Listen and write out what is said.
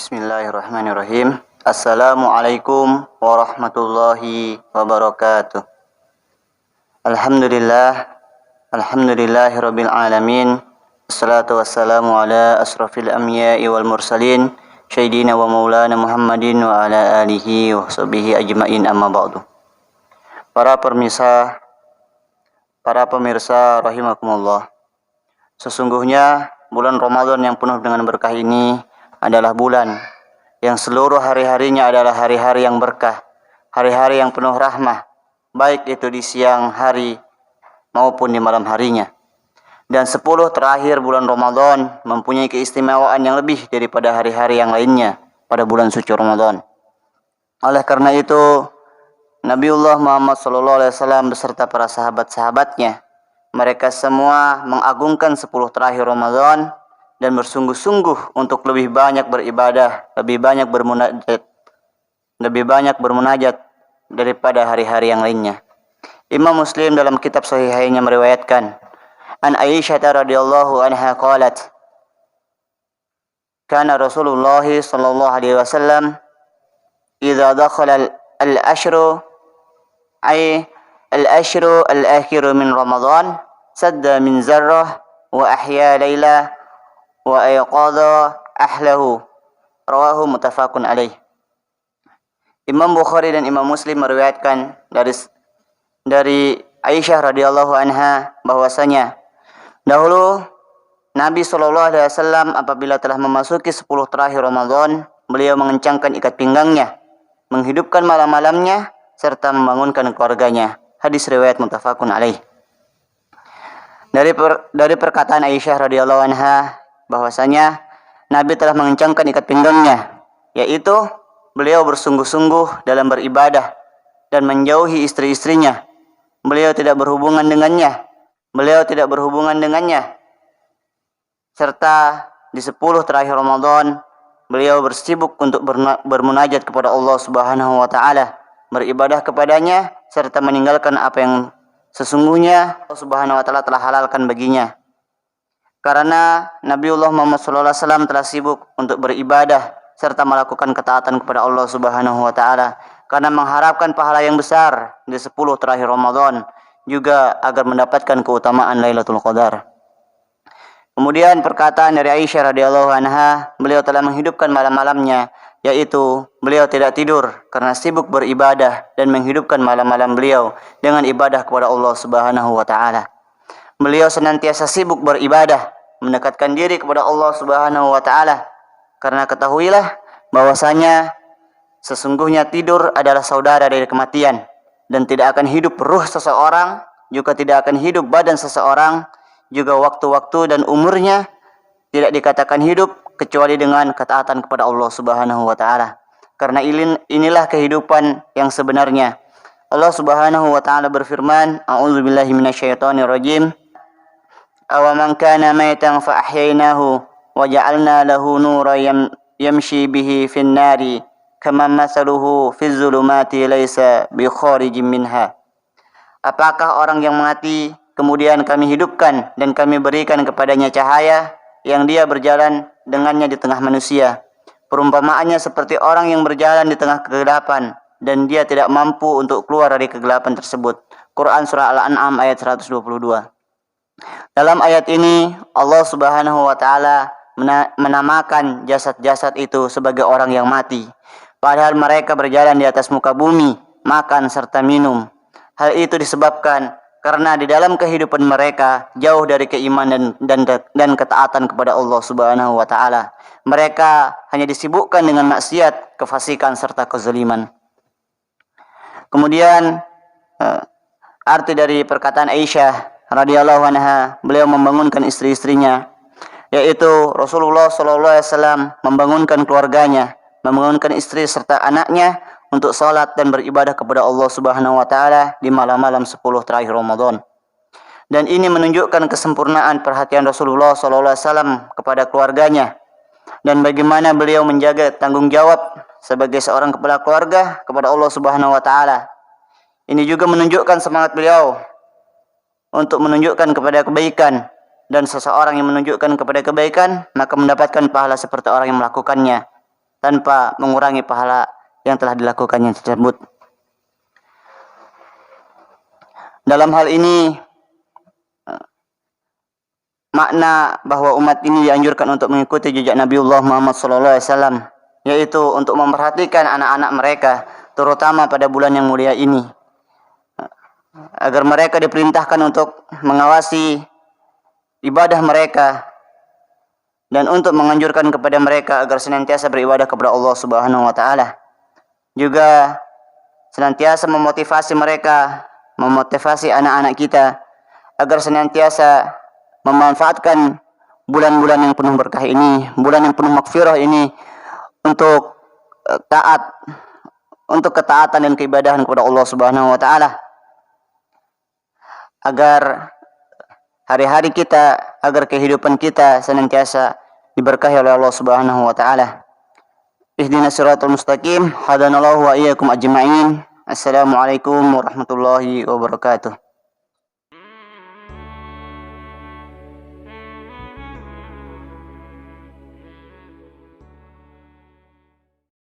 Bismillahirrahmanirrahim. Assalamualaikum warahmatullahi wabarakatuh. Alhamdulillahirabbil alamin. Wassalatu wassalamu ala asrafil anbiya'i wal mursalin, sayyidina wa maulana Muhammadin wa ala alihi wa sahbihi ajmain, amma ba'du. Para pemirsa rahimakumullah. Sesungguhnya bulan Ramadan yang penuh dengan berkah ini adalah bulan yang seluruh hari-harinya adalah hari-hari yang berkah, hari-hari yang penuh rahmah, baik itu di siang hari maupun di malam harinya. Dan 10 terakhir bulan Ramadan mempunyai keistimewaan yang lebih daripada hari-hari yang lainnya pada bulan suci Ramadan. Oleh karena itu, Nabiullah Muhammad SAW beserta para sahabat-sahabatnya, mereka semua mengagungkan 10 terakhir Ramadan dan bersungguh-sungguh untuk lebih banyak beribadah, lebih banyak bermunajat daripada hari-hari yang lainnya. Imam Muslim dalam kitab Sahihainya meriwayatkan, An Aisyah radhiyallahu anha qalat, kana Rasulullah sallallahu alaihi wasallam idza dakhala al-ashru al-ashru al-akhir min Ramadan sadda min zarrah wa ahya layla wa ayqadha ahlahu, rawahu muttafaqun alaih. Imam Bukhari dan Imam Muslim meriwayatkan dari Aisyah radhiyallahu anha bahwasanya dahulu Nabi SAW apabila telah memasuki 10 terakhir Ramadan, beliau mengencangkan ikat pinggangnya, menghidupkan malam-malamnya serta membangunkan keluarganya. Hadis riwayat muttafaqun alaih. Dari perkataan Aisyah radhiyallahu anha bahwasanya Nabi telah mengencangkan ikat pinggangnya, yaitu beliau bersungguh-sungguh dalam beribadah dan menjauhi istri-istrinya. Beliau tidak berhubungan dengannya. Serta di 10 terakhir Ramadan beliau bersibuk untuk bermunajat kepada Allah Subhanahu wa taala, beribadah kepadanya serta meninggalkan apa yang sesungguhnya Allah Subhanahu wa taala telah halalkan baginya. Karena Nabiullah Muhammad SAW telah sibuk untuk beribadah serta melakukan ketaatan kepada Allah Subhanahu wa taala karena mengharapkan pahala yang besar di 10 terakhir Ramadan, juga agar mendapatkan keutamaan Lailatul Qadar. Kemudian perkataan dari Aisyah radhiyallahu anha, beliau telah menghidupkan malam-malamnya, yaitu beliau tidak tidur karena sibuk beribadah dan menghidupkan malam-malam beliau dengan ibadah kepada Allah Subhanahu wa taala. Beliau senantiasa sibuk beribadah, mendekatkan diri kepada Allah Subhanahu wa taala. Karena ketahuilah bahwasanya sesungguhnya tidur adalah saudara dari kematian, dan tidak akan hidup ruh seseorang, juga tidak akan hidup badan seseorang, juga waktu-waktu dan umurnya tidak dikatakan hidup kecuali dengan ketaatan kepada Allah Subhanahu wa taala. Karena inilah kehidupan yang sebenarnya. Allah Subhanahu wa taala berfirman, A'udzubillahi minasyaitonirrajim. Awaman kana maitan fa ahyainahu wa ja'alna lahu nuran yamshi bihi fin nari kama mathaluhu fiz zulumati laisa bi kharijin minha. Apakah orang yang mati kemudian kami hidupkan dan kami berikan kepadanya cahaya yang dia berjalan dengannya di tengah manusia? Perumpamaannya seperti orang yang berjalan di tengah kegelapan dan dia tidak mampu untuk keluar dari kegelapan tersebut. Quran surah Al-An'am ayat 122. Dalam ayat ini Allah Subhanahu wa taala menamakan jasad-jasad itu sebagai orang yang mati, padahal mereka berjalan di atas muka bumi, makan serta minum. Hal itu disebabkan karena di dalam kehidupan mereka jauh dari keimanan dan ketaatan kepada Allah Subhanahu wa taala. Mereka hanya disibukkan dengan maksiat, kefasikan serta kezaliman. Kemudian arti dari perkataan Aisyah radhiyallahu anha, beliau membangunkan istri-istrinya, yaitu Rasulullah SAW membangunkan keluarganya, membangunkan istri serta anaknya untuk salat dan beribadah kepada Allah Subhanahu wa taala di malam-malam 10 terakhir Ramadan. Dan ini menunjukkan kesempurnaan perhatian Rasulullah SAW kepada keluarganya dan bagaimana beliau menjaga tanggung jawab sebagai seorang kepala keluarga kepada Allah Subhanahu wa taala. Ini juga menunjukkan semangat beliau untuk menunjukkan kepada kebaikan, dan seseorang yang menunjukkan kepada kebaikan maka mendapatkan pahala seperti orang yang melakukannya. tanpa mengurangi pahala yang telah dilakukannya tersebut. Dalam hal ini makna bahwa umat ini dianjurkan untuk mengikuti jejak Nabiullah Muhammad SAW, yaitu untuk memperhatikan anak-anak mereka, terutama pada bulan yang mulia ini, agar mereka diperintahkan untuk mengawasi ibadah mereka dan untuk menganjurkan kepada mereka agar senantiasa beribadah kepada Allah Subhanahu wa taala. Juga senantiasa memotivasi mereka, memotivasi anak-anak kita agar senantiasa memanfaatkan bulan-bulan yang penuh berkah ini, bulan yang penuh maghfirah ini untuk taat, untuk ketaatan dan keibadahan kepada Allah Subhanahu wa taala, agar hari-hari kita, agar kehidupan kita senantiasa diberkahi oleh Allah Subhanahu wa taala. Ihdinas siratal mustaqim, hadanallahu wa iyyakum ajma'in. Assalamualaikum warahmatullahi wabarakatuh.